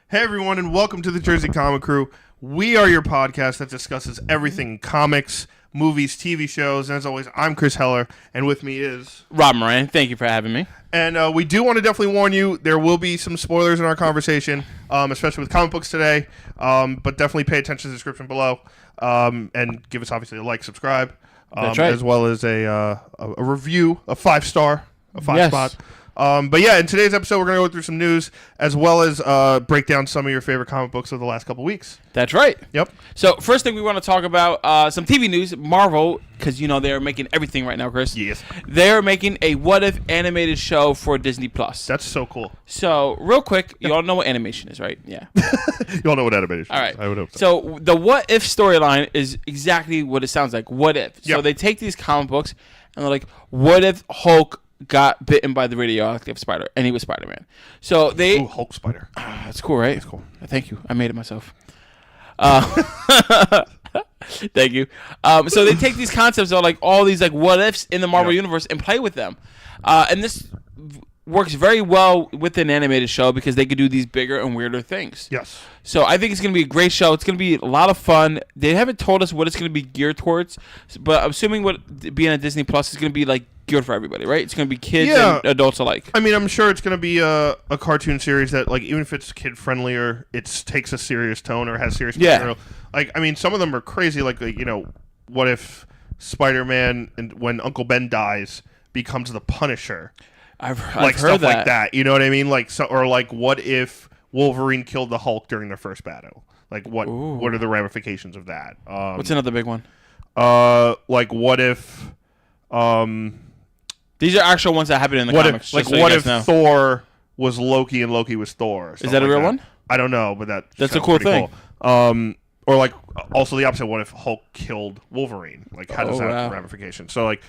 Hey everyone, and welcome to the Jersey Comic Crew. We are your podcast that discusses everything comics, movies, TV shows, and as always, I'm Chris Heller, and with me is... Rob Moran. Thank you for having me. And we do want to definitely warn you, there will be some spoilers in our conversation, especially with comic books today, but definitely pay attention to the description below, and give us obviously a like, subscribe, That's right. as well as a review, a 5-star, a 5 Yes. spot. But yeah, in today's episode, we're going to go through some news as well as break down some of your favorite comic books of the last couple weeks. That's right. Yep. So first thing we want to talk about some TV news. Marvel, because you know they're making everything right now, Chris. Yes. They're making a What If animated show for Disney Plus. That's so cool. So real quick, you all know what animation is, right? Yeah. You all know what animation All is. right. I would hope so. So the What If storyline is exactly what it sounds like. What if? So Yep. they take these comic books and they're like, what if Hulk got bitten by the radioactive spider and he was Spider-Man? So they... Ooh, Hulk Spider. That's cool, right? That's cool. Thank you. I made it myself. Thank you. So they take these concepts of like all these like what ifs in the Marvel universe and play with them. And this works very well with an animated show because they could do these bigger and weirder things. Yes. So I think it's going to be a great show. It's going to be a lot of fun. They haven't told us what it's going to be geared towards, but I'm assuming what being on Disney Plus is going to be like geared for everybody, right? It's going to be kids and adults alike. I mean, I'm sure it's going to be a cartoon series that, like, even if it's kid friendlier, it takes a serious tone or has serious material. Like, I mean, some of them are crazy. Like, you know, what if Spider-Man, and when Uncle Ben dies, becomes the Punisher? I've Like heard stuff that. like that. You know what I mean? Like, so, or like, what if Wolverine killed the Hulk during their first battle? Like, what are the ramifications of that? What's another big one? Like, what if These are actual ones that happen in the comics. What if Thor was Loki and Loki was Thor? Is that a real one? I don't know, but that's a cool thing. Cool. Or like also the opposite. What if Hulk killed Wolverine? Like how does that have ramifications? So like,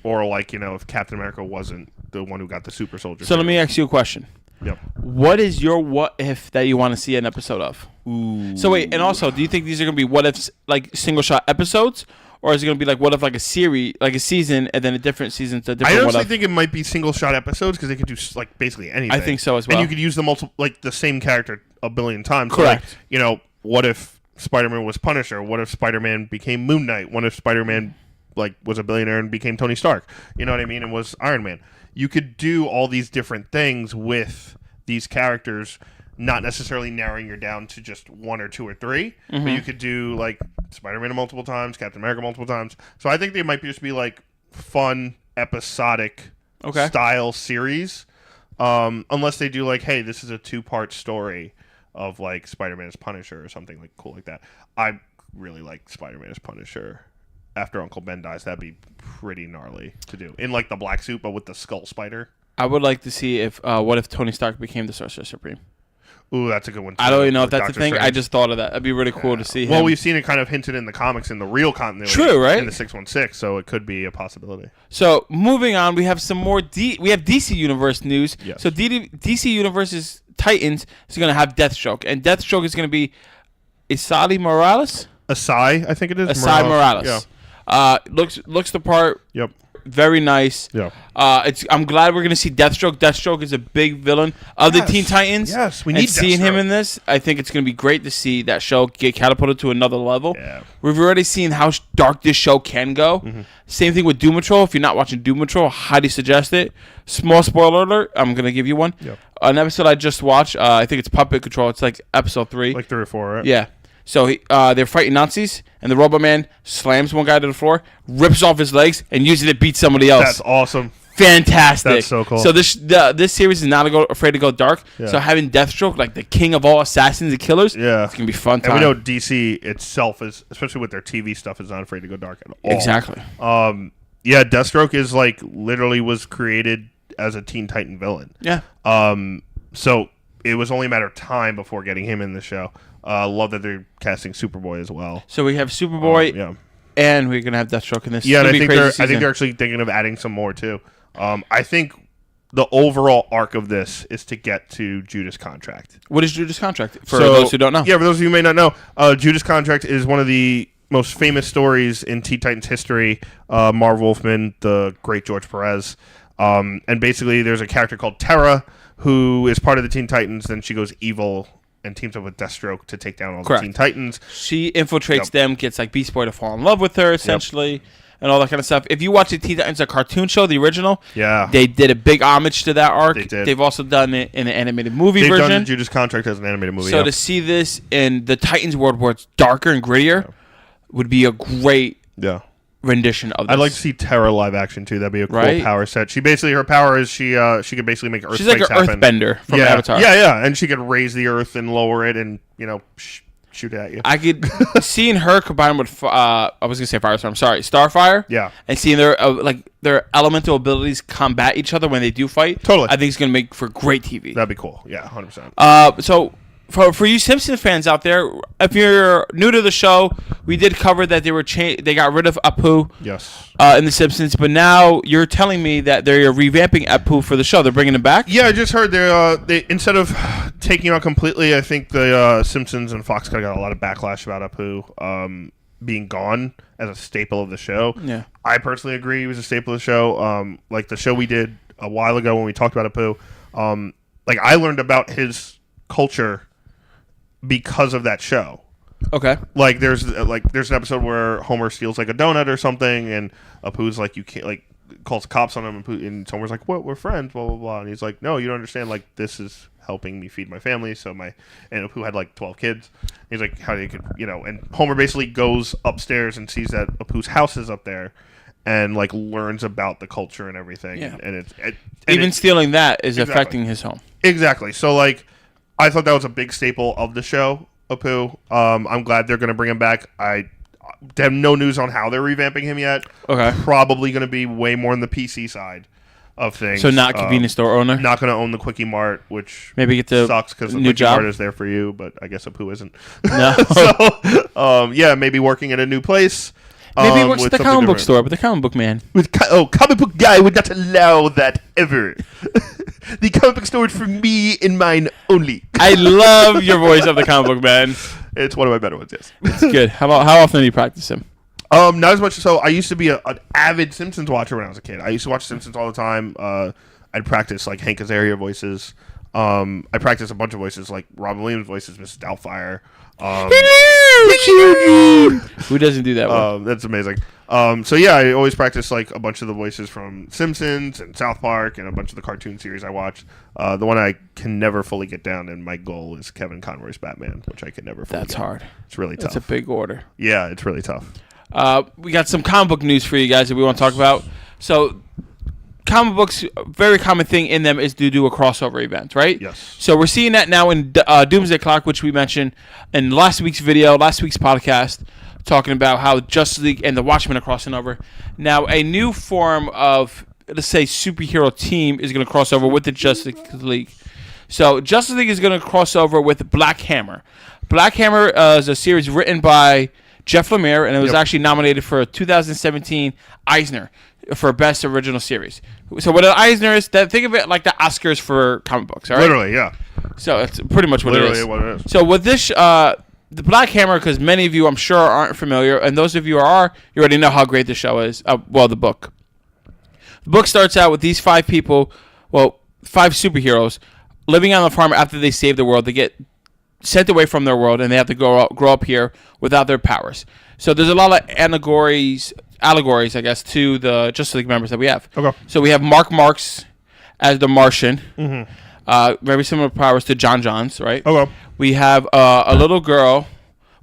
or like, you know, if Captain America wasn't the one who got the super soldier. So let me ask you a question. Yep. What is your what if that you want to see an episode of? Ooh. So wait, and also, do you think these are going to be what ifs like single shot episodes? Or is it going to be like what if like a series, like a season, and then a different season to different? I honestly think it might be single shot episodes because they could do like basically anything. I think so as well. And you could use the same character a billion times. Correct. So like, you know, what if Spider-Man was Punisher? What if Spider-Man became Moon Knight? What if Spider-Man like was a billionaire and became Tony Stark? You know what I mean? And was Iron Man. You could do all these different things with these characters, not necessarily narrowing you down to just one or two or three, but you could do like Spider-Man multiple times, Captain America multiple times. So I think they might just be like fun, episodic style series, unless they do like, hey, this is a 2-part story of like Spider-Man as Punisher or something like cool like that. I really like Spider-Man as Punisher. After Uncle Ben dies, that'd be pretty gnarly to do in like the black suit, but with the skull spider. I would like to see if what if Tony Stark became the Sorcerer Supreme. Ooh, that's a good one too. I don't even know if that's Doctor a thing. Strange. I just thought of that. It'd be really cool to see him. Well, we've seen it kind of hinted in the comics in the real continuity. True, right? In the 616, so it could be a possibility. So moving on, we have some more. We have DC Universe news. Yes. So DC Universe's Titans is going to have Deathstroke, and Deathstroke is going to be Esai Morales. Esai, I think it is. Esai Morales. Yeah. Looks the part. Yep. Very nice. Yeah. I'm glad we're going to see Deathstroke. Deathstroke is a big villain of the Teen Titans. Yes, we need and seeing him Deathstroke. in this, I think it's going to be great to see that show get catapulted to another level. Yeah. We've already seen how dark this show can go. Same thing with Doom Patrol. If you're not watching Doom Patrol, I highly suggest it. Small spoiler alert. I'm going to give you one. Yep. An episode I just watched, I think it's Puppet Control. It's like episode 3. Like 3 or 4, right? Yeah. So they're fighting Nazis, and the Robot Man slams one guy to the floor, rips off his legs, and uses it to beat somebody else. That's awesome. Fantastic. That's so cool. So this series is not afraid to go dark. Yeah. So having Deathstroke, like the king of all assassins and killers, it's going to be fun time. And we know DC itself is, especially with their TV stuff, is not afraid to go dark at all. Exactly. Yeah, Deathstroke is like literally was created as a Teen Titan villain. Yeah. So it was only a matter of time before getting him in the show. Love that they're casting Superboy as well. So we have Superboy, and we're gonna have Deathstroke in this. Yeah, and I think they're actually thinking of adding some more too. I think the overall arc of this is to get to Judas Contract. What is Judas Contract for those who don't know? Yeah, for those of you who may not know, Judas Contract is one of the most famous stories in Teen Titans history. Marv Wolfman, the great George Perez, and basically there's a character called Terra who is part of the Teen Titans. Then she goes evil and teams up with Deathstroke to take down all the Teen Titans. She infiltrates them, gets like Beast Boy to fall in love with her, essentially, and all that kind of stuff. If you watch the Teen Titans, the cartoon show, the original, they did a big homage to that arc. They did. They've also done it in an animated movie version. They've done Judas Contract as an animated movie. So to see this in the Titans world where it's darker and grittier would be a great rendition of this. I'd like to see Terra live action too. That'd be a cool power set. Her power is she could basically make earthquakes happen. She's like an earthbender from Avatar. Yeah, and she could raise the earth and lower it and shoot at you. I could seeing her combined with I was gonna say Firestorm. Sorry, Starfire. Yeah, and seeing their elemental abilities combat each other when they do fight. Totally, I think it's gonna make for great TV. That'd be cool. Yeah, 100%. So. For you Simpsons fans out there, if you're new to the show, we did cover that they got rid of Apu in The Simpsons, but now you're telling me that they're revamping Apu for the show. They're bringing him back? Yeah, I just heard they instead of taking him out completely, I think the Simpsons and Fox got a lot of backlash about Apu being gone as a staple of the show. Yeah, I personally agree he was a staple of the show. Like the show we did a while ago when we talked about Apu, I learned about his culture because of that show. Okay. There's an episode where Homer steals a donut or something, and Apu's you can't calls cops on him, and Homer's like, "What? We're friends." Blah blah blah, and he's like, "No, you don't understand. This is helping me feed my family." And Apu had 12 kids. He's like, "How do you And Homer basically goes upstairs and sees that Apu's house is up there, and learns about the culture and everything. Yeah. And stealing that is affecting his home. Exactly. So I thought that was a big staple of the show, Apu. I'm glad they're going to bring him back. I have no news on how they're revamping him yet. Okay. Probably going to be way more on the PC side of things. So not convenience store owner? Not going to own the Quickie Mart, which maybe get the sucks because the new Quickie job Mart is there for you, but I guess Apu isn't. No. So, maybe working at a new place. Maybe he works at the comic book store, but the comic book man. Comic book guy would not allow that ever. The comic book store is for me and mine only. I love your voice of the comic book man. It's one of my better ones, yes. It's good. How often do you practice him? Not as much. So I used to be an avid Simpsons watcher when I was a kid. I used to watch Simpsons all the time. I'd practice Hank Azaria voices. I practiced a bunch of voices like Robin Williams voices, Mrs. Doubtfire. Who doesn't do that well? That's amazing. I always practice a bunch of the voices from Simpsons and South Park and a bunch of the cartoon series I watched. The one I can never fully get down, and my goal is Kevin Conroy's Batman, which I can never fully get. Hard. It's really tough. That's a big order. Yeah, it's really tough. We got some comic book news for you guys that we want to talk about. So comic books, a very common thing in them is to do a crossover event, right? Yes. So we're seeing that now in Doomsday Clock, which we mentioned in last week's podcast, talking about how Justice League and the Watchmen are crossing over. Now, a new form of, let's say, superhero team is going to cross over with the Justice League. So Justice League is going to cross over with Black Hammer. Black Hammer is a series written by Jeff Lemire, and it was actually nominated for a 2017 Eisner for Best Original Series. So what an Eisner is, think of it like the Oscars for comic books, all right? Literally, yeah. So it's pretty much what it is. Literally what it is. So with this, the Black Hammer, because many of you, I'm sure, aren't familiar, and those of you who are, you already know how great the show is. The book. The book starts out with these 5 people, 5 superheroes, living on the farm after they save the world. They get sent away from their world, and they have to grow up here without their powers. So there's a lot of allegories, I guess, to the Justice League members that we have. Okay. So we have Mark Marks as the Martian. Mm-hmm. Very similar powers to John Johns, right? Okay. We have a little girl,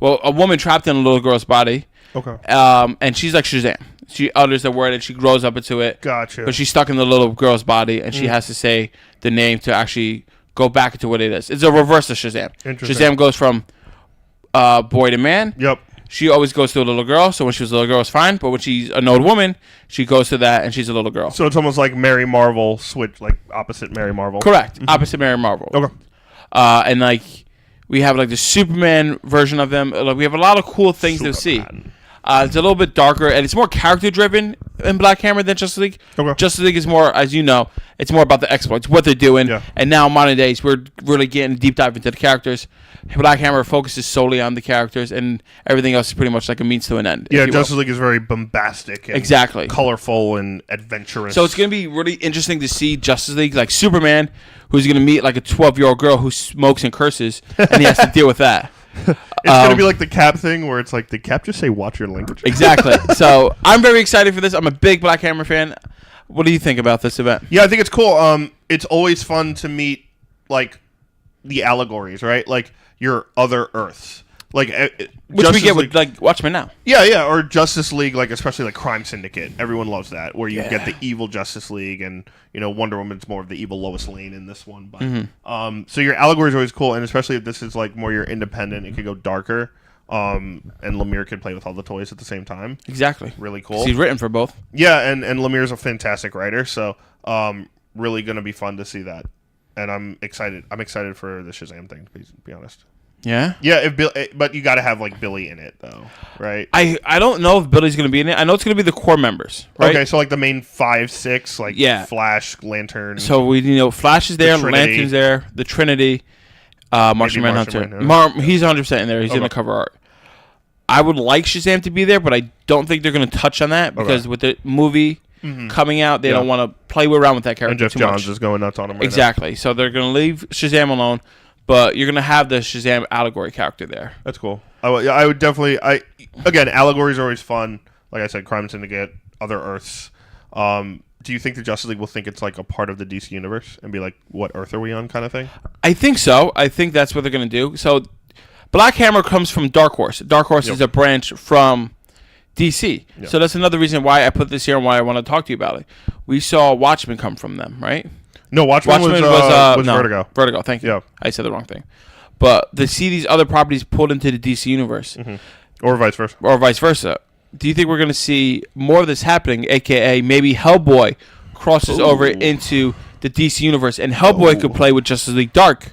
a woman trapped in a little girl's body. Okay. And she's like Shazam. She utters the word and she grows up into it. Gotcha. But she's stuck in the little girl's body, and she has to say the name to actually go back into what it is. It's a reverse of Shazam. Shazam goes from boy to man. Yep. She always goes to a little girl, so when she was a little girl, it's fine. But when she's an old woman, she goes to that, and she's a little girl. So it's almost like Mary Marvel switch, opposite Mary Marvel. Correct. Mm-hmm. Opposite Mary Marvel. Okay. And we have the Superman version of them. We have a lot of cool things to see. It's a little bit darker, and it's more character-driven in Black Hammer than Justice League. Okay. Justice League is more, as you know, it's more about the exploits, what they're doing. Yeah. And now, modern days, we're really getting a deep dive into the characters. Black Hammer focuses solely on the characters, and everything else is pretty much like a means to an end. Yeah, Justice League is very bombastic and exactly colorful and adventurous. So it's going to be really interesting to see Justice League, like Superman, who's going to meet like a 12-year-old girl who smokes and curses, and he has to deal with that. It's going to be like the Cap thing where it's like, did Cap just say watch your language? Exactly. So I'm very excited for this. I'm a big Black Hammer fan. What do you think about this event? Yeah, I think it's cool. It's always fun to meet like the allegories, right? Like your other Earths. Like which Justice we get League, with like Watchmen now. Yeah, or Justice League, like especially like Crime Syndicate. Everyone loves that, where you get the evil Justice League, and Wonder Woman's more of the evil Lois Lane in this one. But so your allegory is always cool, and especially if this is like more your independent, it could go darker. And Lemire could play with all the toys at the same time. Exactly, really cool. He's written for both. Yeah, and Lemire's a fantastic writer, so really going to be fun to see that, and I'm excited. I'm excited for the Shazam thing, to be honest. Yeah. Yeah, but you got to have like Billy in it though, right? I don't know if Billy's going to be in it. I know it's going to be the core members, right? Okay, so like the main 5, 6, like Flash, Lantern. So we Flash is there, Lantern's there, the Trinity, Martian Manhunter. He's 100% in there. He's in the cover art. I would like Shazam to be there, but I don't think they're going to touch on that because with the movie coming out, they don't want to play around with that character and Jeff too Johns much. is going nuts on him right exactly. now. So they're going to leave Shazam alone. But you're going to have the Shazam allegory character there. That's cool. I would definitely... Again, allegories are always fun. Like I said, Crime Syndicate, Other Earths. Do you think the Justice League will think it's like a part of the DC Universe and be like, what Earth are we on kind of thing? I think so. I think that's what they're going to do. So Black Hammer comes from Dark Horse. Dark Horse is a branch from DC. Yep. So that's another reason why I put this here and why I want to talk to you about it. We saw Watchmen come from them, right? No, Watchmen was Vertigo. Vertigo, thank you. Yeah. I said the wrong thing. But to see these other properties pulled into the DC universe. Or vice versa. Do you think we're going to see more of this happening, a.k.a. maybe Hellboy crosses over into the DC universe, and Hellboy could play with Justice League Dark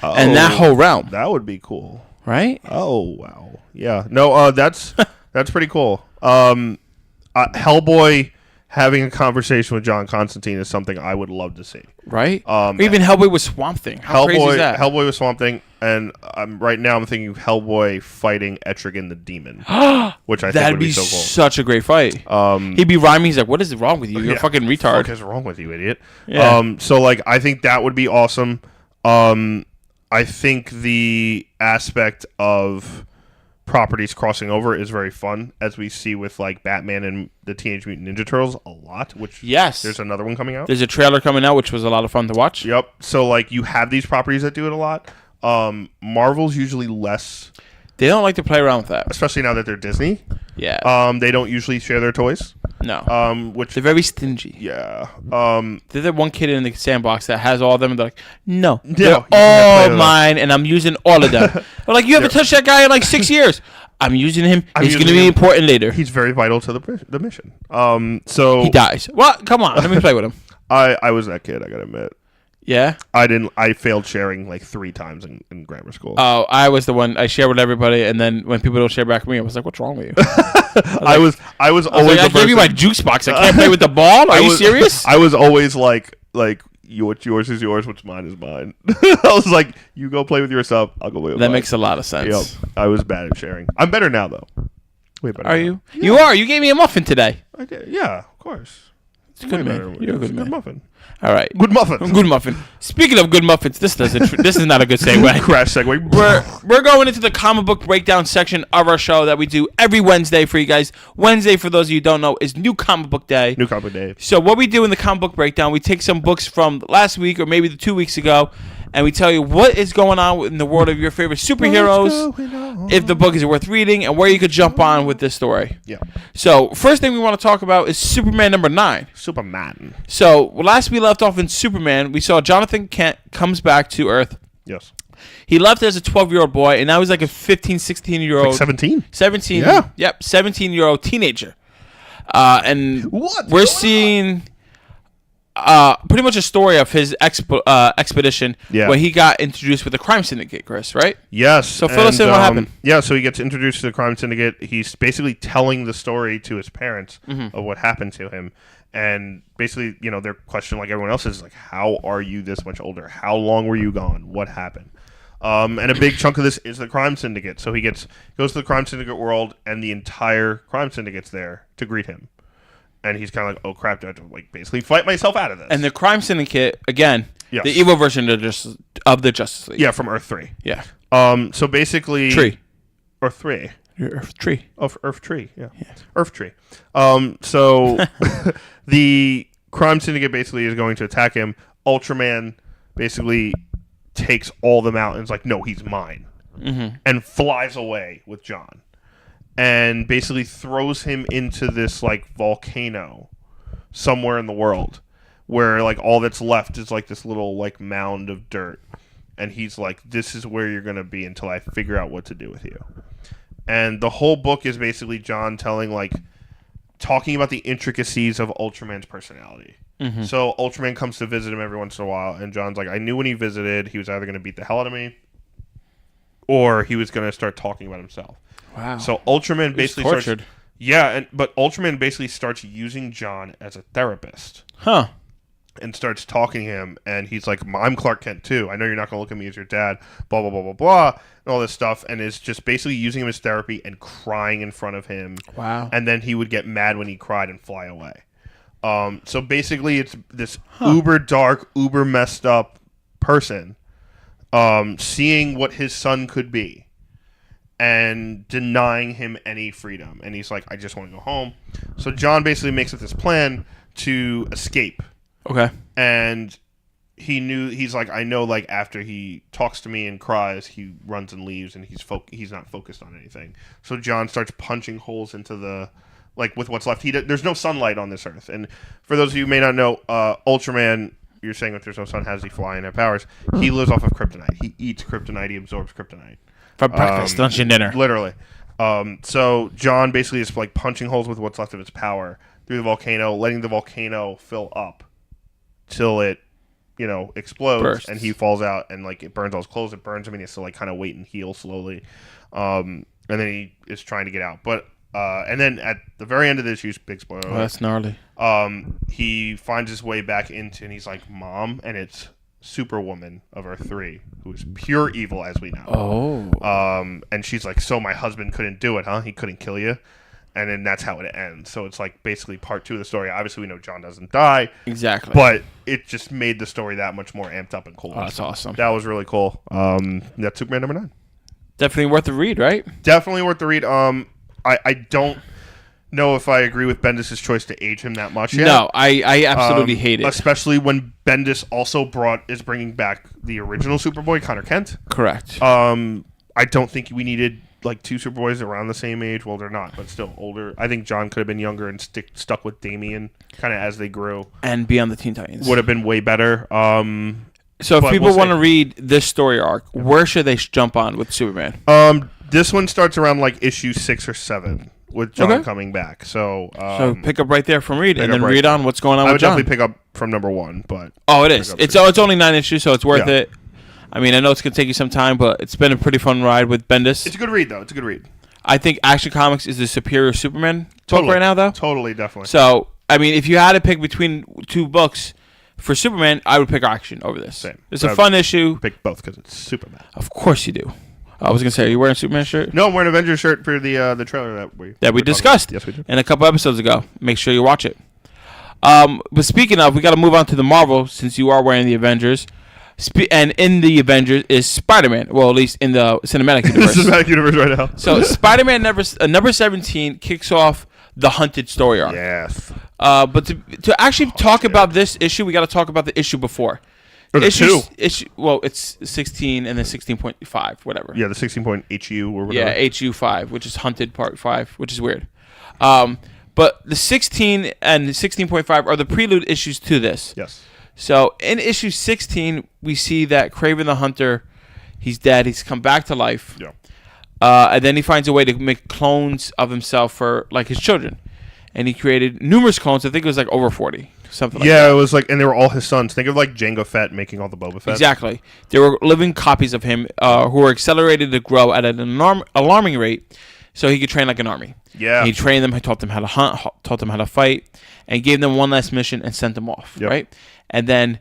and that whole realm? That would be cool. Right? Oh, wow. Yeah. No, that's pretty cool. Hellboy... having a conversation with John Constantine is something I would love to see. Right? Or even Hellboy with Swamp Thing. How crazy is that? Hellboy with Swamp Thing, and right now I'm thinking Hellboy fighting Etrigan the Demon, which I think would be so cool. Such a great fight. He'd be rhyming. He's like, "What is wrong with you? You're a fucking retard. What is wrong with you, idiot?" Yeah. So like, I think that would be awesome. I think the aspect of properties crossing over is very fun, as we see with like Batman and the Teenage Mutant Ninja Turtles a lot, which there's another one coming out. There's a trailer coming out, which was a lot of fun to watch. Yep. So like you have these properties that do it a lot. Marvel's usually less. They don't like to play around with that. Especially now that they're Disney. Yeah. They don't usually share their toys. No. Which they're very stingy. Yeah. There's that one kid in the sandbox that has all of them, and they're like, no, they're all mine, and I'm using all of them. But like, you haven't touched that guy in like 6 years. I'm using him. He's going to be important later. He's very vital to the mission. So he dies. Well, come on. Let me play with him. I was that kid, I got to admit. Yeah? I failed sharing like 3 times in grammar school. Oh, I was the one. I shared with everybody, and then when people don't share back with me, I was like, what's wrong with you? I was always like, I gave you my juice box. I can't play with the ball? Are you serious? I was always like what's yours is yours, what's mine is mine. I was like, you go play with your stuff, I'll go play with mine. That makes a lot of sense. Yep. I was bad at sharing. I'm better now, though. Way better. Are you? Yeah. You are. You gave me a muffin today. I did. Yeah, of course. It's a good man. You're a good man. Good muffin. All right. Good muffin. Good muffin. Speaking of good muffins, this is not a good segue. Crash segue. We're going into the comic book breakdown section of our show that we do every Wednesday for you guys. Wednesday, for those of you who don't know, is New Comic Book Day. New Comic Book Day. So what we do in the comic book breakdown, we take some books from last week or maybe the 2 weeks ago, and we tell you what is going on in the world of your favorite superheroes, if the book is worth reading, and where you could jump on with this story. Yeah. So first thing we want to talk about is Superman number 9. Superman. So last we left off in Superman, we saw Jonathan Kent comes back to Earth. Yes. He left as a 12-year-old boy, and now he's like a 15, 16-year-old. Like 17? 17. Yeah. pretty much a story of his expedition where he got introduced with the crime syndicate, Chris, right? Yes. So fill us in what happened. Yeah, so he gets introduced to the crime syndicate. He's basically telling the story to his parents of what happened to him. And basically, their question, like everyone else, is like, how are you this much older? How long were you gone? What happened? And a big chunk of this is the crime syndicate. So he goes to the crime syndicate world, and the entire crime syndicate's there to greet him. And he's kind of like, oh crap, do I have to basically fight myself out of this? And the crime syndicate, again, yes. the evil version of the Justice League. Yeah, from Earth 3. Yeah. So basically... Tree. Earth 3. Earth Tree. Oh, Earth Tree, yeah. Earth Tree. So the crime syndicate basically is going to attack him. Ultraman basically takes all the mountains, like, no, he's mine. And flies away with John. And basically throws him into this volcano somewhere in the world, where all that's left is this little mound of dirt, and he's like, "This is where you're gonna be until I figure out what to do with you." And the whole book is basically John talking about the intricacies of Ultraman's personality. So Ultraman comes to visit him every once in a while, and John's like, "I knew when he visited, he was either gonna beat the hell out of me, or he was gonna start talking about himself." Wow. So Ultraman basically tortured. but Ultraman basically starts using John as a therapist. Huh. And starts talking to him, and he's like, I'm Clark Kent too. I know you're not going to look at me as your dad, blah, blah, blah, blah, blah, and all this stuff, and is just basically using him as therapy and crying in front of him. Wow. And then he would get mad when he cried and fly away. So basically it's this uber dark, uber messed up person seeing what his son could be. And denying him any freedom. And he's like, I just want to go home. So John basically makes up this plan to escape. Okay. And he's like, I know, after he talks to me and cries, he runs and leaves, and he's not focused on anything. So John starts punching holes into the, with what's left. There's no sunlight on this earth. And for those of you who may not know, Ultraman, you're saying if there's no sun, how does he fly and have powers? He lives off of kryptonite. He eats kryptonite. He absorbs kryptonite. For breakfast, lunch, and dinner. Literally. So John basically is punching holes with what's left of its power through the volcano, letting the volcano fill up till it, explodes. Bursts. And he falls out, and it burns all his clothes. It burns him, and he has to kind of wait and heal slowly. And then he is trying to get out. But and then at the very end of this, big spoiler. Oh, that's gnarly. He finds his way back into, and he's like, Mom, and it's Superwoman of Earth 3, who is pure evil, as we know. Oh. And she's like, so my husband couldn't do it, huh? He couldn't kill you? And then that's how it ends. So it's basically part 2 of the story. Obviously, we know John doesn't die. Exactly. But it just made the story that much more amped up and cool. Oh, that's awesome. That was really cool. That's Superman number 9. Definitely worth the read, right? Definitely worth the read. I don't know if I agree with Bendis' choice to age him that much yet. No, I absolutely hate it. Especially when Bendis also is bringing back the original Superboy, Connor Kent. Correct. I don't think we needed 2 Superboys around the same age. Well, they're not, but still older. I think John could have been younger and stuck with Damian kind of as they grew. And be on the Teen Titans. Would have been way better. So if people want to read this story arc, where should they jump on with Superman? This one starts around issue 6 or 7. With John coming back, so pick up right there from Reed, and then read on what's going on with John. I would definitely pick up from number 1, but it is. It's only 9 issues, so it's worth it. I mean, I know it's gonna take you some time, but it's been a pretty fun ride with Bendis. It's a good read, though. It's a good read. I think Action Comics is the superior Superman book right now, though. Totally, definitely. So, I mean, if you had to pick between 2 books for Superman, I would pick Action over this. Same. It's a fun issue. Pick both because it's Superman. Of course you do. I was gonna say, are you wearing a Superman shirt? No, I'm wearing an Avengers shirt for the trailer that we discussed. Yes, we did. And a couple episodes ago. Make sure you watch it. But speaking of, we got to move on to the Marvel since you are wearing the Avengers. And in the Avengers is Spider-Man. Well, at least in the cinematic universe. Cinematic universe right now. So Spider-Man number 17 kicks off the Hunted story arc. Yes. But to actually talk about this issue, we got to talk about the issue before. Issue, it's 16 and then 16.5, whatever. Yeah, the 16.HU or whatever. Yeah, HU5, which is Hunted Part 5, which is weird. But the 16 and 16.5 are the prelude issues to this. Yes. So in issue 16, we see that Kraven the Hunter, he's dead. He's come back to life. Yeah. And then he finds a way to make clones of himself for his children. And he created numerous clones. I think it was over 40. something like that. Yeah, it was like, and they were all his sons. Think of like Jango Fett making all the Boba Fett. Exactly. They were living copies of him who were accelerated to grow at an alarming rate so he could train like an army. Yeah. And he trained them, he taught them how to hunt, taught them how to fight, and gave them one last mission and sent them off, right? And then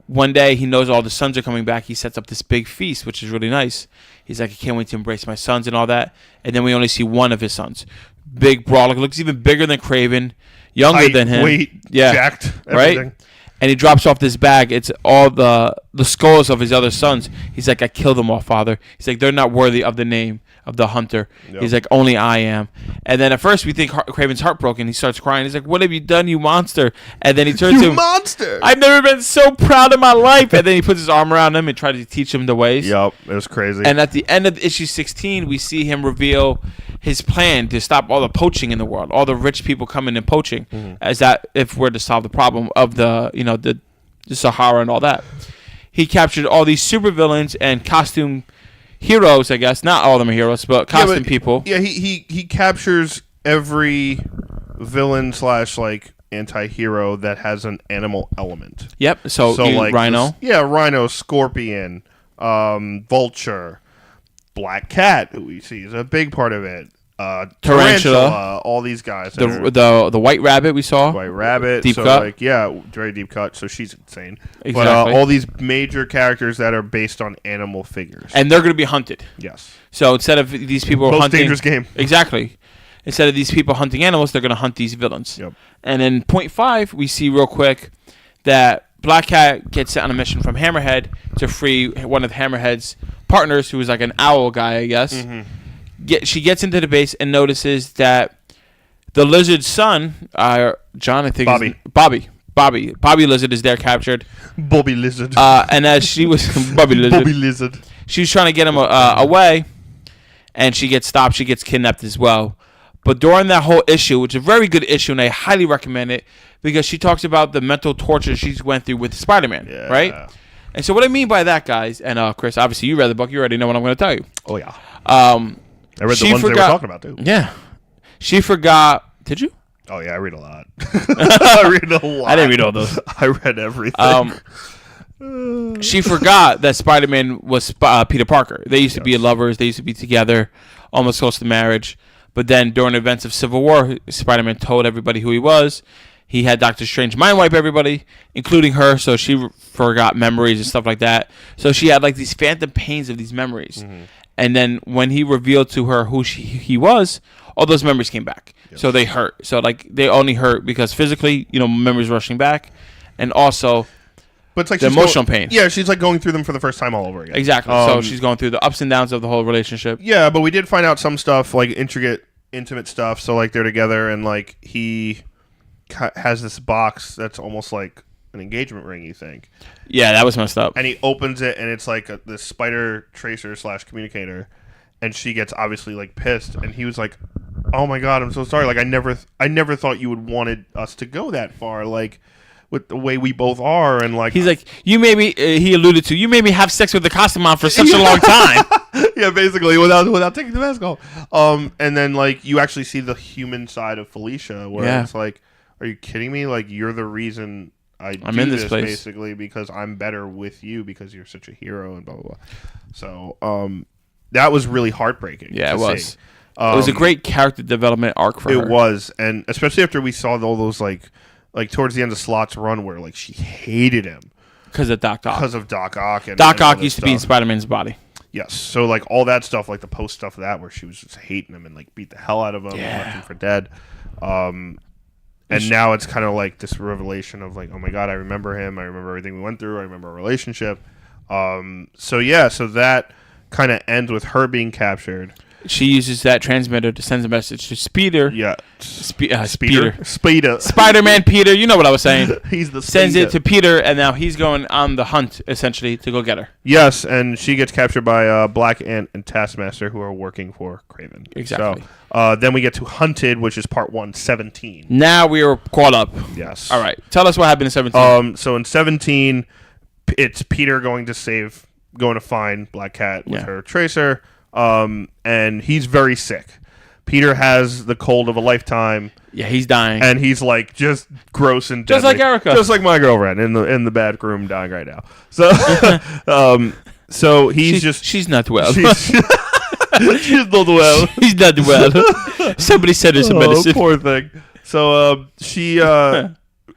one day he knows all the sons are coming back. He sets up this big feast, which is really nice. He's like, I can't wait to embrace my sons and all that. And then we only see one of his sons. Big, broad, looks even bigger than Craven, younger than him. Weight, jacked, everything. Right? And he drops off this bag. It's all the skulls of his other sons. He's like, I killed them all, Father. He's like, they're not worthy of the name of the hunter. Yep. He's like, only I am. And then at first we think Craven's heartbroken. He starts crying. He's like, what have you done, you monster? And then he turns to him, monster! I've never been so proud of my life. And then he puts his arm around him and tries to teach him the ways. Yep, it was crazy. And at the end of issue 16, we see him reveal his plan to stop all the poaching in the world, all the rich people coming and poaching, as that if we're to solve the problem of the Sahara and all that. He captured all these supervillains and costume heroes, I guess. Not all of them are heroes, but costume people. Yeah, he captures every villain / like anti-hero that has an animal element. Yep. So like Rhino. Rhino, Scorpion, Vulture, Black Cat, who we see is a big part of it. Tarantula, all these guys. The White Rabbit we saw. White Rabbit. Deep cut. Very deep cut. So she's insane. Exactly. But all these major characters that are based on animal figures. And they're going to be hunted. Yes. So instead of these people Most hunting... dangerous game. Exactly. Instead of these people hunting animals, they're going to hunt these villains. Yep. And in point 5, we see real quick that Black Cat gets sent on a mission from Hammerhead to free one of Hammerhead's partners, who was like an owl guy, I guess. Mm-hmm. She gets into the base and notices that the lizard's son, John, I think, Bobby Lizard is there captured. Bobby Lizard. And as she was Bobby Lizard, she was trying to get him away, and she gets stopped. She gets kidnapped as well. But during that whole issue, which is a very good issue, and I highly recommend it because she talks about the mental torture she's went through with Spider-Man, right? And so what I mean by that, guys, and Chris, obviously you read the book, you already know what I'm going to tell you. Oh yeah. I read the ones they were talking about, too. Yeah. She forgot... Did you? Oh, yeah, I read a lot. I read a lot. I didn't read all those. I read everything. She forgot that Spider-Man was Peter Parker. They used to be lovers. They used to be together, almost close to marriage. But then, during the events of Civil War, Spider-Man told everybody who he was. He had Doctor Strange mind wipe everybody, including her, so she forgot memories and stuff like that. So she had like these phantom pains of these memories. Mm-hmm. And then when he revealed to her who he was, all those memories came back. Yes. So they hurt. So like they only hurt because physically, memories rushing back, and also but it's like the emotional pain. Yeah, she's like going through them for the first time all over again. Exactly. So she's going through the ups and downs of the whole relationship. Yeah, but we did find out some stuff, like intimate stuff. So like they're together, and like he has this box that's almost like an engagement ring, you think. Yeah, that was messed up. And he opens it, and it's like this spider tracer / communicator, and she gets obviously like pissed, and he was like, "Oh my god, I'm so sorry. Like I never thought you would wanted us to go that far, like with the way we both are." And like he's like, "You made me." He alluded to, "You made me have sex with the costume on for such a long time." Yeah, basically without taking the mask off. And then like you actually see the human side of Felicia, where it's like, "Are you kidding me? Like you're the reason." I'm in this place basically because I'm better with you because you're such a hero and blah blah blah. So that was really heartbreaking. Yeah, it was. It was a great character development arc for her. It was, and especially after we saw all those like towards the end of Slot's run where like she hated him because of Doc Ock. And Doc Ock used to be in Spider-Man's body. Yes, so like all that stuff, like the post stuff of that where she was just hating him and like beat the hell out of him and left him for dead. And now it's kind of like this revelation of like, oh my god, I remember him. I remember everything we went through. I remember our relationship. So that kind of ends with her being captured. She uses that transmitter to send a message to Speeder. Yeah. Speeder. Spider-Man Peter. You know what I was saying. He's the Sends it to Peter, and now he's going on the hunt, essentially, to go get her. Yes, and she gets captured by Black Ant and Taskmaster, who are working for Kraven. Exactly. So then we get to Hunted, which is part 117. Now we are caught up. Yes. All right. Tell us what happened in 17. So in 17, it's Peter going to find Black Cat with her tracer. And he's very sick Peter has the cold of a lifetime. Yeah, he's dying. And he's like just gross and just deadly. like Erica. Just like my girlfriend in the bad room dying right now. So so she's not well. She's not well. She's not well. Somebody sent her some medicine. Poor thing. So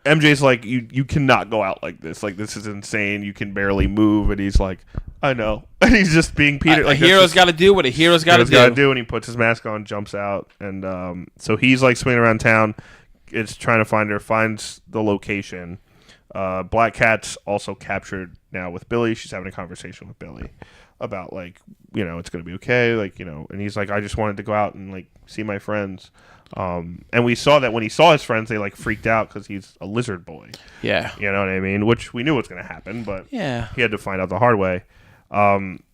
MJ's like, you cannot go out like this. Like, this is insane. You can barely move. And he's like, I know. And he's just being Peter. A hero's got to do what a hero's got to do. And he puts his mask on, jumps out. And so he's like swinging around town. It's trying to find her, finds the location. Black Cat's also captured now with Billy. She's having a conversation with Billy about, like, it's going to be okay. Like, and he's like, I just wanted to go out and, like, see my friends. And we saw that when he saw his friends, they like freaked out because he's a lizard boy. Yeah. You know what I mean? Which we knew was going to happen, but yeah, he had to find out the hard way.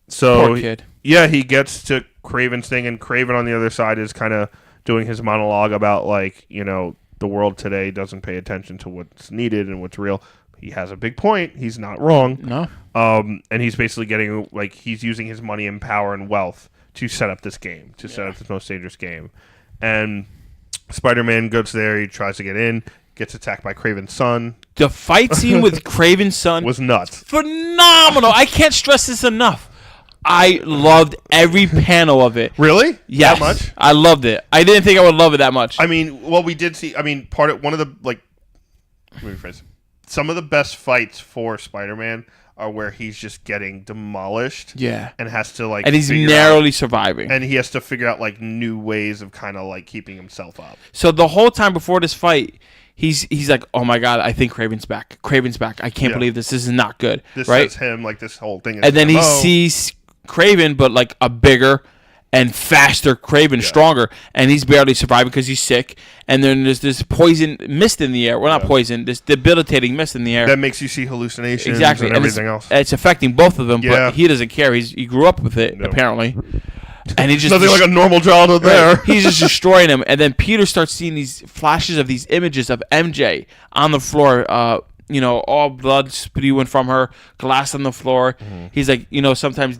So poor kid. He gets to Kraven's thing, and Kraven on the other side is kind of doing his monologue about, like, the world today doesn't pay attention to what's needed and what's real. He has a big point. He's not wrong. No. And he's basically getting, like, he's using his money and power and wealth to set up this game, set up this most dangerous game. And Spider-Man goes there. He tries to get in, gets attacked by Kraven's son. The fight scene with Kraven's son was nuts. Phenomenal. I can't stress this enough. I loved every panel of it. Really? Yes. That much? I loved it. I didn't think I would love it that much. I mean, well, we did see. I mean, one of the, like, let me rephrase. Some of the best fights for Spider-Man are where he's just getting demolished. Yeah. And has to, like, and he's narrowly surviving. And he has to figure out, like, new ways of kind of, like, keeping himself up. So the whole time before this fight, he's like, oh my God, I think Kraven's back. Kraven's back. I can't believe this. This is not good. This right? is him, like, this whole thing is and then he sees Kraven, but like a bigger and faster Kraven, stronger, and he's barely surviving because he's sick. And then there's this poison mist in the air. Well, not poison, this debilitating mist in the air. That makes you see hallucinations and everything else. It's affecting both of them, but he doesn't care. He grew up with it, apparently. And he just nothing like a normal childhood there. He's just destroying him. And then Peter starts seeing these flashes of these images of MJ on the floor, all blood spewing from her, glass on the floor. Mm-hmm. He's like, sometimes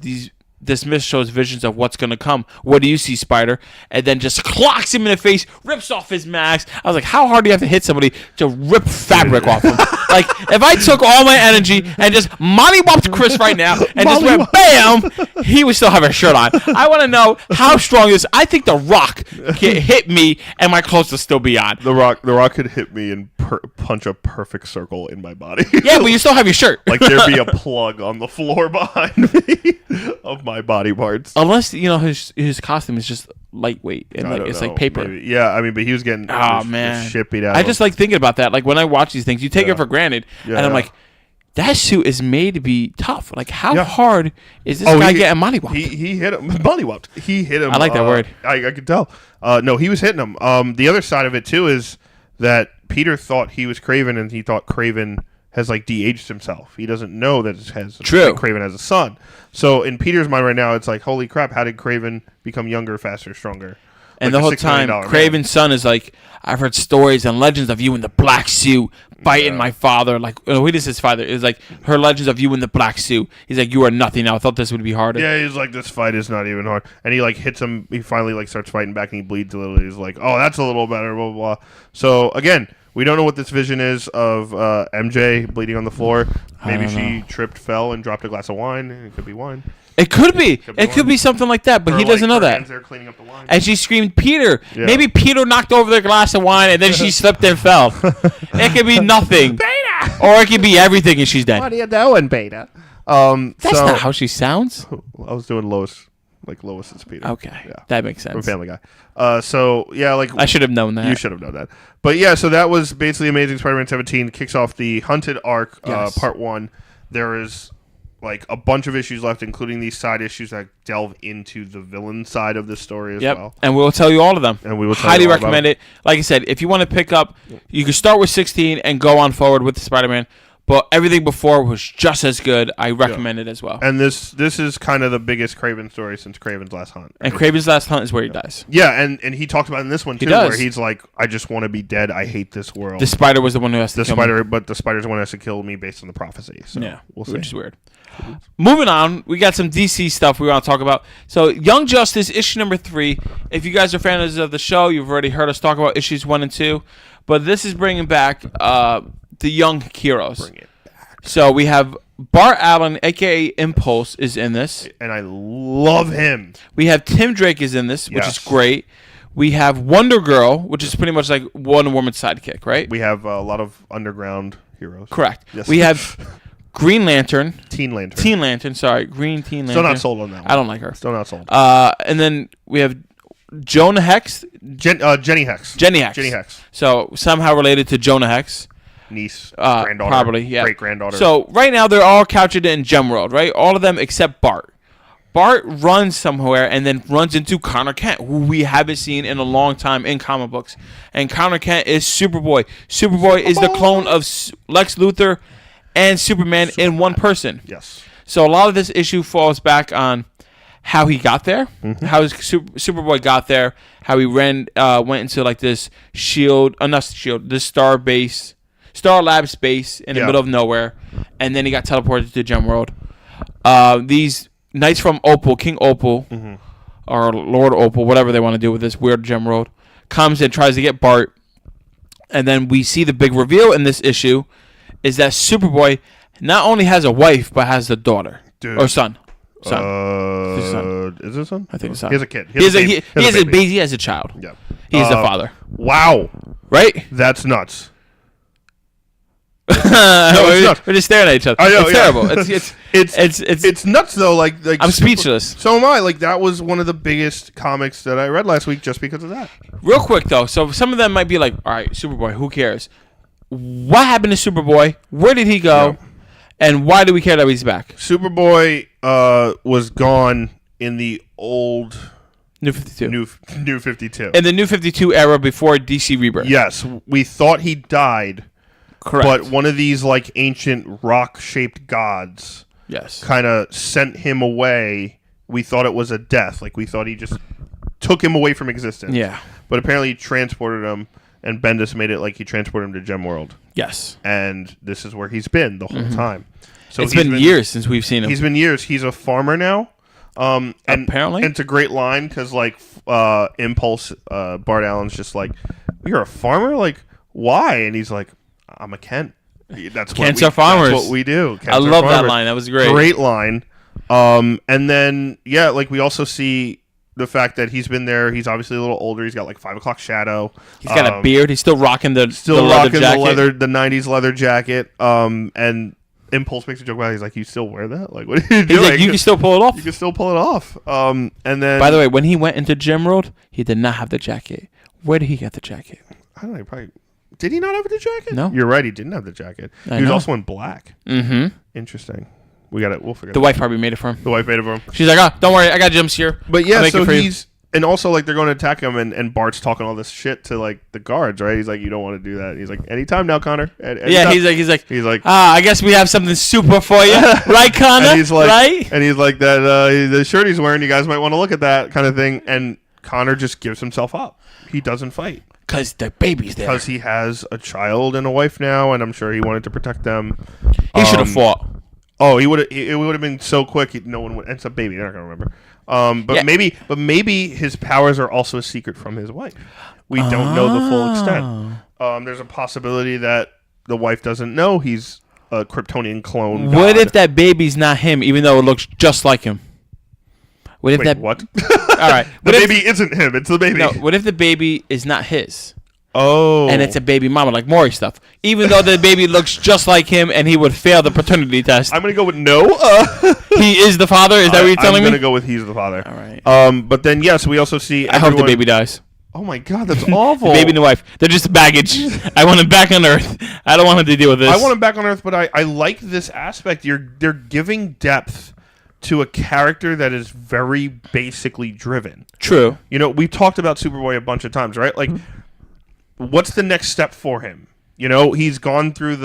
this mist shows visions of what's going to come. What do you see, Spider? And then just clocks him in the face, rips off his mask. I was like, how hard do you have to hit somebody to rip fabric off him? Like, if I took all my energy and just mollywopped Chris right now and just went BAM, he would still have a shirt on. I want to know how strong this. I think The Rock can hit me and my clothes will still be on. The Rock could hit me and punch a perfect circle in my body. Yeah, but you still have your shirt. Like there'd be a plug on the floor behind me of my body parts. Unless, his costume is just lightweight and it's like paper. Maybe. Yeah, I mean, but he was getting shit beat out. I just like thinking about that. Like when I watch these things, you take it for granted, and I'm like, that suit is made to be tough. Like how hard is this guy getting mollywopped? He hit him mollywopped. He hit him. I like that word. I could tell. No, he was hitting him. The other side of it too is that Peter thought he was Kraven, and he thought Kraven has like de-aged himself. He doesn't know that it has Kraven has a son. So in Peter's mind right now, it's like, holy crap! How did Kraven become younger, faster, stronger? And the whole time, Kraven's son is like, I've heard stories and legends of you in the black suit fighting my father. Like, who is his father? It's like, her legends of you in the black suit. He's like, you are nothing now. I thought this would be harder. Yeah, he's like, this fight is not even hard. And he like hits him. He finally like starts fighting back and he bleeds a little. He's like, oh, that's a little better, blah, blah, blah. So again, we don't know what this vision is of MJ bleeding on the floor. Maybe she tripped, fell, and dropped a glass of wine. It could be wine. It could be. It could be something like that, but he doesn't know that. There cleaning up the wine. And she screamed, Peter. Yeah. Maybe Peter knocked over their glass of wine, and then she slipped and fell. It could be nothing. Beta! Or it could be everything, and she's dead. What are you doing, Beta? That's not how she sounds. I was doing Lois. Like Lois is Peter. Okay. Yeah. That makes sense. From Family Guy. Like... I should have known that. You should have known that. But yeah, so that was basically Amazing Spider-Man 17. Kicks off the Hunted arc, part 1. There is... like a bunch of issues left, including these side issues that delve into the villain side of the story as well. And we'll tell you all of them. And we will highly recommend it. Like I said, if you want to pick up, you can start with 16 and go on forward with the Spider-Man. But everything before was just as good. I recommend it as well. And this is kind of the biggest Kraven story since Kraven's Last Hunt. Right? And Kraven's Last Hunt is where he dies. Yeah, and he talks about it in this one too, where he's like, I just want to be dead. I hate this world. The spider was the one who has to kill me. But the spider's the one who has to kill me based on the prophecy. So we'll see. Which is weird. Moving on, we got some DC stuff we want to talk about. So, Young Justice, issue number 3. If you guys are fans of the show, you've already heard us talk about issues 1 and 2. But this is bringing back the young heroes. Bring it back. So, we have Bart Allen, a.k.a. Impulse, is in this. And I love him. We have Tim Drake is in this, which is great. We have Wonder Girl, which is pretty much like Wonder Woman's sidekick, right? We have a lot of underground heroes. Correct. Yes. We have Green Lantern. Teen Lantern. Green Teen Lantern. Still not sold on that one. I don't like her. Still not sold. And then we have Jonah Hex. Jenny Hex. Jenny Hex. So somehow related to Jonah Hex. Niece, granddaughter. Probably, yeah. Great-granddaughter. So right now they're all couched in Gemworld, right? All of them except Bart. Bart runs somewhere and then runs into Connor Kent, who we haven't seen in a long time in comic books. And Connor Kent is Superboy. Superboy is the clone of Lex Luthor and Superman in one person. Yes. So a lot of this issue falls back on how he got there, how Superboy got there, how he went into like this this Star Labs base in the middle of nowhere, and then he got teleported to Gemworld. These Knights from Opal, King Opal, or Lord Opal, whatever they want to do with this weird Gemworld, comes and tries to get Bart, and then we see the big reveal in this issue is that Superboy not only has a wife but has a daughter or son. Is it a son? I think it's son. He has a kid. He has a baby. He has a child. Yeah. He is the father. Wow. Right? That's nuts. We're just staring at each other. I know, it's terrible. It's nuts though. Like I'm speechless. So am I. Like that was one of the biggest comics that I read last week just because of that. Real quick though, so some of them might be like, all right, Superboy, who cares? What happened to Superboy? Where did he go? Yeah. And why do we care that he's back? Superboy was gone in the old New 52. New 52. In the New 52 era before DC Rebirth. Yes, we thought he died. Correct. But one of these like ancient rock-shaped gods kind of sent him away. We thought it was a death. Like we thought he just took him away from existence. Yeah. But apparently he transported him, and Bendis made it like he transported him to Gemworld. Yes. And this is where he's been the whole time. So it's been years since we've seen him. He's been years. He's a farmer now. And apparently. And it's a great line because like Impulse, Bart Allen's just like, you're a farmer? Like, why? And he's like, I'm a Kent. Kents are farmers. That's what we do. I love that line. That was great. Great line. And then, like we also see the fact that he's been there. He's obviously a little older. He's got like 5 o'clock shadow. He's got a beard. He's still rocking the leather jacket. the 90s leather jacket. And Impulse makes a joke about it. He's like, you still wear that? Like, what are you doing? He's like, you can still pull it off. You can still pull it off. And then, by the way, when he went into Gemworld, he did not have the jacket. Where did he get the jacket? I don't know. Probably. Did he not have the jacket? No. You're right. He didn't have the jacket. He was also in black. Mm-hmm. Interesting. We'll figure the wife probably made it for him. The wife made it for him. She's like, don't worry. I got gems here. But yeah, so he's... And also, like, they're going to attack him, and Bart's talking all this shit to, like, the guards, right? He's like, you don't want to do that. And he's like, anytime now, Connor. Yeah, he's like, I guess we have something super for you. Right, Connor? And he's like, right? And he's like, the shirt he's wearing, you guys might want to look at that kind of thing. And Connor just gives himself up. He doesn't fight. Because the baby's there. Because he has a child and a wife now, and I'm sure he wanted to protect them. He should have fought. Oh, he would have. It would have been so quick. No one would. It's a baby. They're not gonna remember. Maybe his powers are also a secret from his wife. We don't know the full extent. There's a possibility that the wife doesn't know he's a Kryptonian clone. What if that baby's not him, even though it looks just like him? What? All right. The baby isn't him. It's the baby. No. What if the baby is not his? Oh. And it's a baby mama, like Maury stuff. Even though the baby looks just like him and he would fail the paternity test. I'm going to go with no. He is the father? Is that what you're telling me? I'm going to go with he's the father. All right. But then, yes, we also see I hope the baby dies. Oh, my God. That's awful. The baby and the wife. They're just baggage. I want him back on Earth. I don't want him to deal with this. I want him back on Earth, but I like this aspect. They're giving depth to a character that is very basically driven. True. You know, we've talked about Superboy a bunch of times, right? Like, what's the next step for him? You know, he's gone through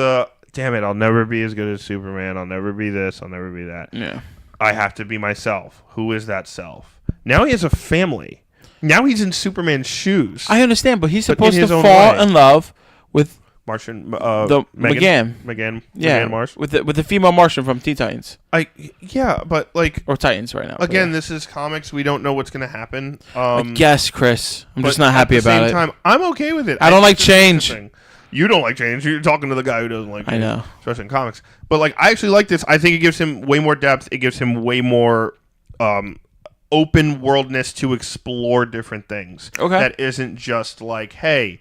damn it, I'll never be as good as Superman. I'll never be this. I'll never be that. Yeah. I have to be myself. Who is that self? Now he has a family. Now he's in Superman's shoes. I understand, but he's supposed to fall way. in love with Martian, the McGann. Yeah, Mars. with the female Martian from Teen Titans. But like or Titans right now. Again, this is comics. We don't know what's going to happen. I guess, Chris. I'm just not happy about it. At the same time, I'm okay with it. I don't like change. You don't like change. You're talking to the guy who doesn't like change. I know. Especially in comics. But like, I actually like this. I think it gives him way more depth. It gives him way more open worldness to explore different things. Okay. That isn't just like, hey,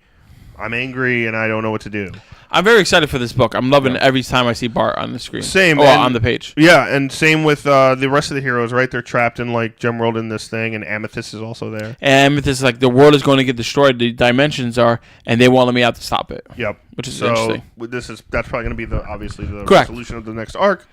I'm angry and I don't know what to do. I'm very excited for this book. I'm loving it every time I see Bart on the screen. Same. On the page. Yeah, and same with the rest of the heroes, right? They're trapped in like Gemworld in this thing, and Amethyst is also there. And Amethyst is like, the world is going to get destroyed. The dimensions are, and they won't let me out to stop it. Yep. Which is interesting. That's probably going to be obviously the Correct. resolution of the next arc.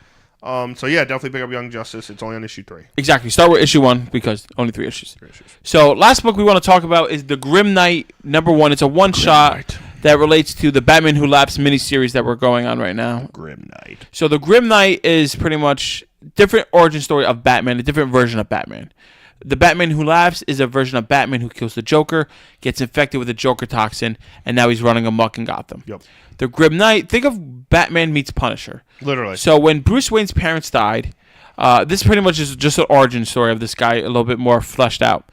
So yeah, definitely pick up Young Justice. It's only on issue 3. Exactly. Start with issue 1 because only 3 issues. So last book we want to talk about is the Grim Knight #1. It's a one-shot that relates to the Batman Who Laughs miniseries that we're going on right now. Grim Knight. So the Grim Knight is pretty much different origin story of Batman, a different version of Batman. The Batman Who Laughs is a version of Batman who kills the Joker, gets infected with the Joker toxin, and now he's running amok in Gotham. Yep. The Grim Knight, think of Batman meets Punisher. Literally. So when Bruce Wayne's parents died, this pretty much is just an origin story of this guy, a little bit more fleshed out.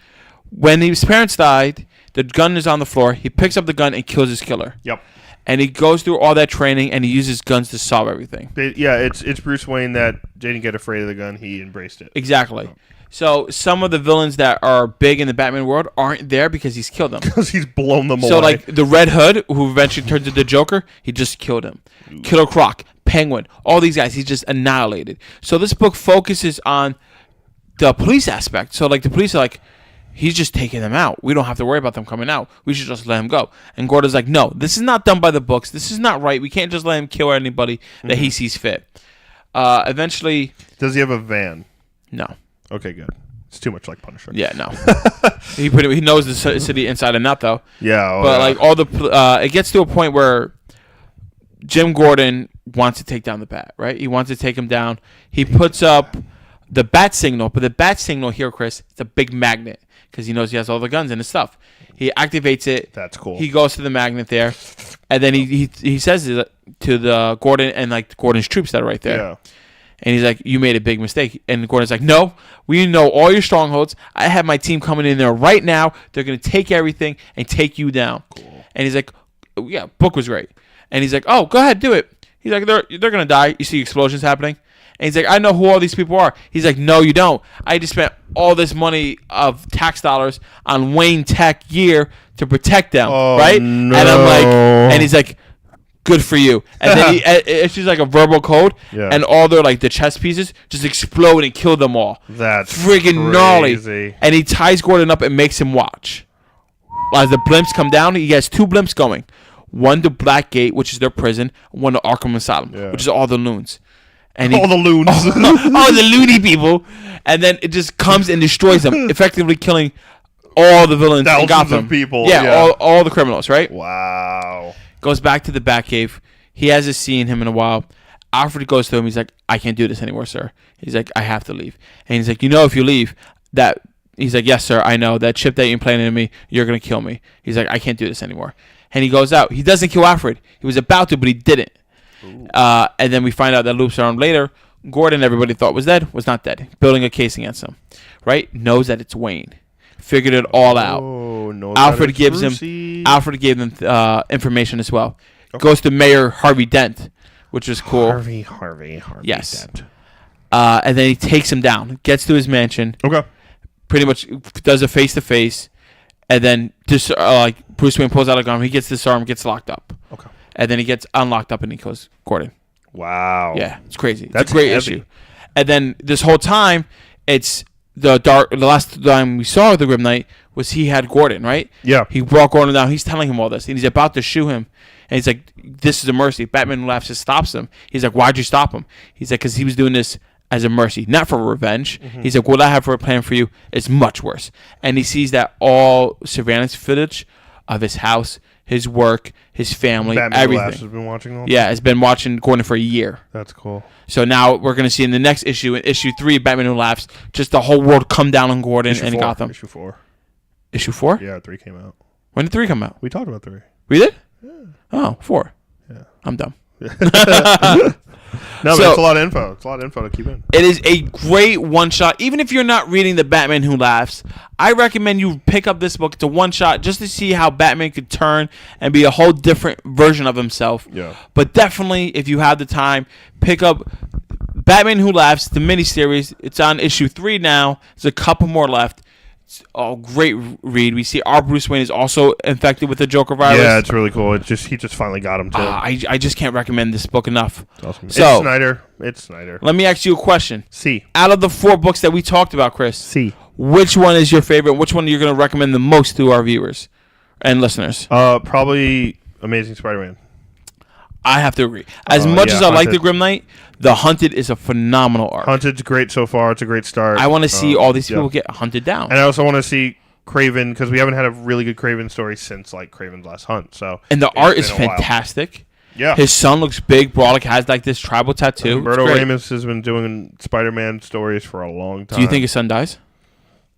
When his parents died, the gun is on the floor. He picks up the gun and kills his killer. Yep. And he goes through all that training, and he uses guns to solve everything. It's Bruce Wayne that didn't get afraid of the gun. He embraced it. Exactly. So some of the villains that are big in the Batman world aren't there because he's killed them. Because he's blown them away. So like the Red Hood, who eventually turns into Joker, he just killed him. Ooh. Killer Croc, Penguin, all these guys, he's just annihilated. So this book focuses on the police aspect. So like the police are like, he's just taking them out. We don't have to worry about them coming out. We should just let him go. And Gordon's like, no, this is not done by the books. This is not right. We can't just let him kill anybody that he sees fit. Eventually... Does he have a van? No. Okay, good. It's too much like Punisher. Yeah, no. He knows the city inside and out, though. Yeah. But like all the... it gets to a point where Jim Gordon wants to take down the Bat, right? He wants to take him down. He puts up the Bat signal. But the Bat signal here, Chris, it's a big magnet. Because he knows he has all the guns and his stuff. He activates it. That's cool. He goes to the magnet there, and then he says it to the Gordon and like Gordon's troops that are right there. Yeah. And he's like, "You made a big mistake." And Gordon's like, "No, we know all your strongholds. I have my team coming in there right now. They're gonna take everything and take you down." Cool. And he's like, "Yeah, book was great." And he's like, "Oh, go ahead, do it." He's like, "They're gonna die. You see explosions happening." And he's like, I know who all these people are. He's like, no, you don't. I just spent all this money of tax dollars on Wayne Tech gear to protect them, right? No. And I'm like, and he's like, good for you. And then it's just like a verbal code, and all their like the chess pieces just explode and kill them all. That's friggin' gnarly. And he ties Gordon up and makes him watch. As the blimps come down, he has 2 blimps going. One to Blackgate, which is their prison, one to Arkham Asylum, which is all the loons. And all the loons. all the loony people. And then it just comes and destroys them, effectively killing all the villains in Gotham. Thousands of people. Yeah, all the criminals, right? Wow. Goes back to the Batcave. He hasn't seen him in a while. Alfred goes to him. He's like, I can't do this anymore, sir. He's like, I have to leave. And he's like, you know, if you leave, that... He's like, yes, sir, I know. That chip that you're implanted in me, you're going to kill me. He's like, I can't do this anymore. And he goes out. He doesn't kill Alfred. He was about to, but he didn't. And then we find out that loops around later. Gordon, everybody thought was dead, was not dead. Building a case against him, right? Knows that it's Wayne. Figured it all out. Alfred gives him. Alfred gave them information as well. Okay. Goes to Mayor Harvey Dent, which is cool. Harvey. Yes. Dent. And then he takes him down. Gets to his mansion. Okay. Pretty much does a face to face, and then just like Bruce Wayne pulls out a gun. He gets disarmed, gets locked up. Okay. And then he gets unlocked up and he kills Gordon. Wow. Yeah, it's crazy. That's it's a great heavy. issue. And then this whole time, it's the last time we saw the Grim Knight was he had Gordon, right? Yeah. He brought Gordon down. He's telling him all this. And he's about to shoot him. And he's like, this is a mercy. Batman laughs and stops him. He's like, why'd you stop him? He's like, because he was doing this as a mercy, not for revenge. Mm-hmm. He's like, what I have for a plan for you is much worse. And he sees that all surveillance footage of his house, his work, his family, Batman everything. Has been watching all. Yeah, has been watching Gordon for a year. That's cool. So now we're going to see in the next issue, in issue 3, Batman Who Laughs, just the whole world come down on Gordon Issue and 4. Gotham. Issue 4. Issue 4? Yeah, 3 came out. When did 3 come out? We talked about 3. We did? Yeah. Oh, 4. Yeah. I'm dumb. No, So- but it's a lot of info. It's a lot of info to keep in. It is a great one-shot. Even if you're not reading the Batman Who Laughs, I recommend you pick up this book. It's a one-shot just to see how Batman could turn and be a whole different version of himself. Yeah. But definitely, if you have the time, pick up Batman Who Laughs, the miniseries. It's on issue 3 now. There's a couple more left. It's a great read. We see our Bruce Wayne is also infected with the Joker virus. Yeah, it's really cool. He just finally got him too. I just can't recommend this book enough. It's awesome. So- It's Snyder. Let me ask you a question. C. Out of the 4 books that we talked about, Chris, C. which one is your favorite? Which one you're going to recommend the most to our viewers and listeners? Probably Amazing Spider-Man. I have to agree. As much yeah, as I like Hunted. the Grim Knight, the Hunted is a phenomenal arc. Hunted's great so far. It's a great start. I want to see all these people yeah. get hunted down. And I also want to see Craven, because we haven't had a really good Craven story since like Craven's Last Hunt. So And the it's art is been a while. fantastic. Yeah. His son looks big. Brolic has like this tribal tattoo. It's Humberto great. Ramos has been doing Spider-Man stories for a long time. Do you think his son dies?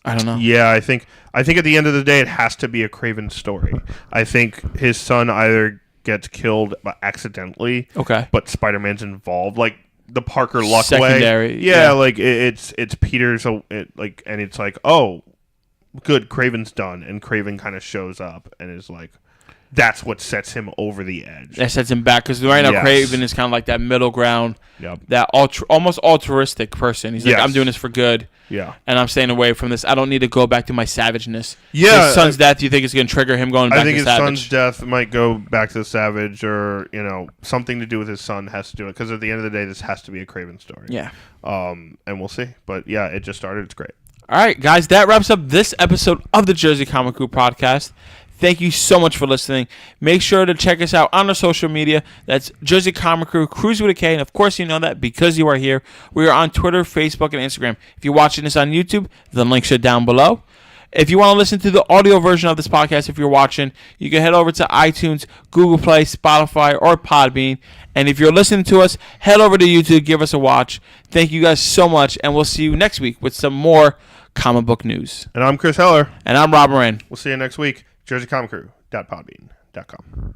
I don't know. Yeah, I think at the end of the day, it has to be a Craven story. I think his son either gets killed accidentally, Okay. but Spider-Man's involved, like the Parker Luck Secondary, way. Yeah, yeah. like it's Peter's, and it's like, oh, good, Craven's done, and Craven kind of shows up and is like, that's what sets him over the edge. That sets him back because right now Yes. Craven is kind of like that middle ground, Yep. that almost altruistic person. He's like, Yes. I'm doing this for good. Yeah. And I'm staying away from this. I don't need to go back to my savageness. Yeah, His son's death, you think is going to trigger him going back I think to his savage? son's death might go back to the Savage, or something to do with his son has to do it, because at the end of the day, this has to be a Craven story. Yeah. And we'll see. But yeah, it just started. It's great. All right, guys, that wraps up this episode of the Jersey Comic Crew podcast. Thank you so much for listening. Make sure to check us out on our social media. That's Jersey Comic Crew, Crews with a K. And, of course, you know that because you are here. We are on Twitter, Facebook, and Instagram. If you're watching this on YouTube, the links are down below. If you want to listen to the audio version of this podcast, if you're watching, you can head over to iTunes, Google Play, Spotify, or Podbean. And if you're listening to us, head over to YouTube, give us a watch. Thank you guys so much, and we'll see you next week with some more comic book news. And I'm Chris Heller. And I'm Rob Moran. We'll see you next week. JerseyComicCrew.podbean.com.